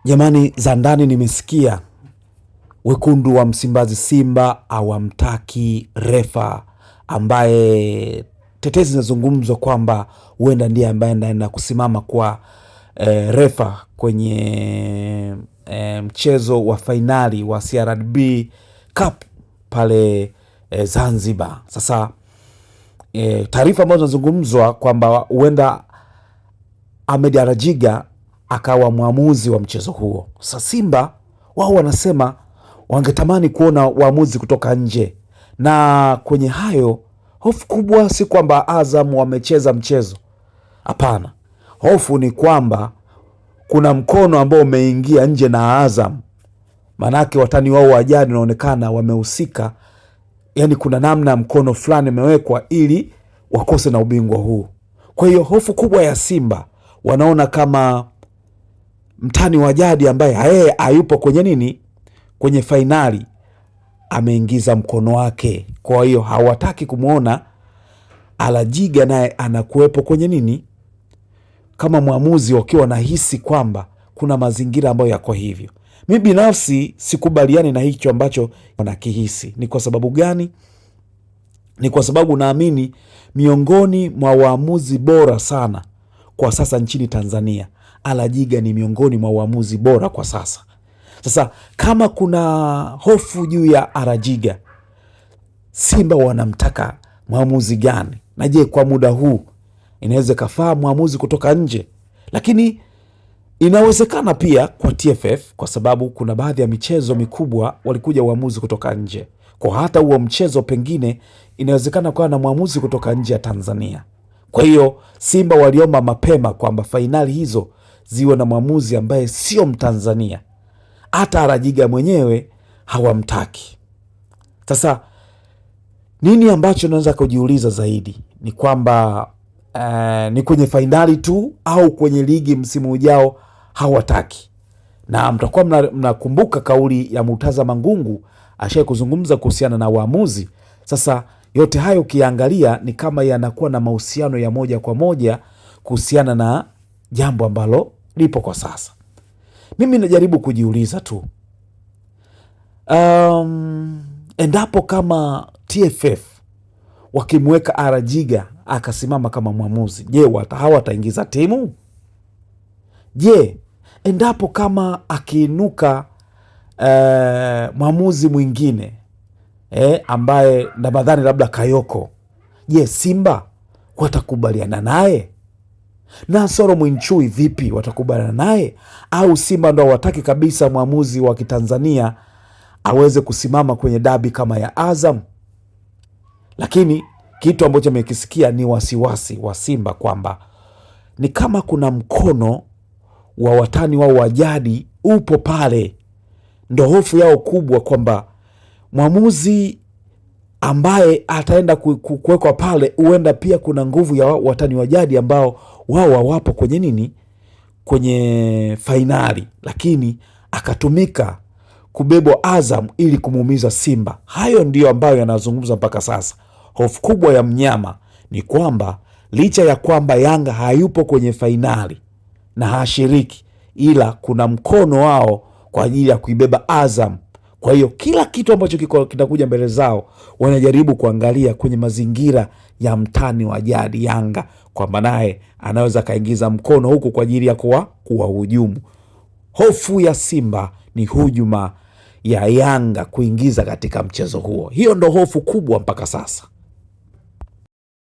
Jamani, za ndani nimesikia wekundu wa Msimbazi Simba hawamtaki refa ambaye tetezi zinazungumzwa kwamba huenda ndiye ambaye anaenda kusimama kwa refa kwenye mchezo wa fainali wa CRDB Cup pale Zanzibar. Sasa taarifa ambazo zinazungumzwa kwamba huenda Ahmed Arajiga akawa mwamuzi wa mchezo huo. Sasa Simba wao wanasema wangetamani kuona waamuzi kutoka nje, na kwenye hayo hofu kubwa si kwamba Azam wamecheza mchezo, hapana. Hofu ni kwamba kuna mkono ambao umeingia nje na Azam, manake watani wao wa jadi wanaonekana wamehusika, yani kuna namna mkono fulani umewekwa ili wakose na ubingwa huu. Kwa hiyo hofu kubwa ya Simba, wanaona kama mtani wa jadi ambaye yeye hayupo kwenye fainali ameingiza mkono wake. Kwa hiyo hawataki kumwona Arajiga naye anakuwepo kwenye kama mwamuzi, wakiwa nahisi kwamba kuna mazingira ambayo yako hivyo. Mimi binafsi sikubaliani na hicho ambacho wanakihisi. Ni kwa sababu gani? Ni kwa sababu naamini miongoni mwa waamuzi bora sana kwa sasa nchini Tanzania, Arajiga ni miongoni mwa waamuzi bora kwa sasa. Sasa kama kuna hofu juu ya Arajiga, Simba wanamtaka mwamuzi gani? Na je, kwa muda huu inaweza kafaa mwamuzi kutoka nje? Lakini inawezekana pia kwa TFF, kwa sababu kuna baadhi ya michezo mikubwa walikuja waamuzi kutoka nje. Kwa hata huo mchezo pengine inawezekana kuwa na mwamuzi kutoka nje ya Tanzania. Kwa hiyo Simba waliomba mapema kwamba fainali hizo ziwe na mwamuzi ambaye sio Mtanzania. Hata Arajiga mwenyewe hawamtaki. Sasa nini ambacho naweza kujiuliza zaidi ni kwamba ni kwenye fainali tu au kwenye ligi msimu ujao hawataki? Na mtakuwa mnakumbuka kauli ya Murtaza Mangungu ashai kuzungumza kuhusiana na waamuzi. Sasa yote hayo ukiangalia ni kama yanakuwa na mahusiano ya moja kwa moja kuhusiana na jambo ambalo lipo kwa sasa. Mimi najaribu kujiuliza tu, endapo kama TFF wakimweka Arajiga akasimama kama mwamuzi, je, hawataingiza timu? Je, endapo kama akiinuka mwamuzi mwingine ambaye Ramadhani labda Kayoko, je, Simba watakubaliana naye? Nasoro Mwinchui vipi, watakubaliana naye? Au Simba ndo wataki kabisa mwamuzi wa Kitanzania aweze kusimama kwenye dabi kama ya Azam? Lakini kitu ambacho mekisikia ni wasiwasi wa Simba kwamba ni kama kuna mkono wa watani wao wa jadi upo pale. Ndo hofu yao kubwa kwamba mwamuzi ambaye ataenda kuwekwa pale, huenda pia kuna nguvu ya watani wa jadi ambao wao hawapo kwenye fainali, lakini akatumika kubebwa Azam ili kumuumiza Simba. Hayo ndio ambayo yanazungumza mpaka sasa. Hofu kubwa ya mnyama ni kwamba licha ya kwamba Yanga hayupo kwenye fainali na hashiriki, ila kuna mkono wao kwa ajili ya kuibeba Azam. Kwa hiyo kila kitu ambacho kinakuja mbele zao wanajaribu kuangalia kwenye mazingira ya mtani wa jadi Yanga, kwamba naye anaweza kaingiza mkono huku kwa ajili ya kuwahujumu. Hofu ya Simba ni hujuma ya Yanga kuingiza katika mchezo huo. Hiyo ndo hofu kubwa mpaka sasa.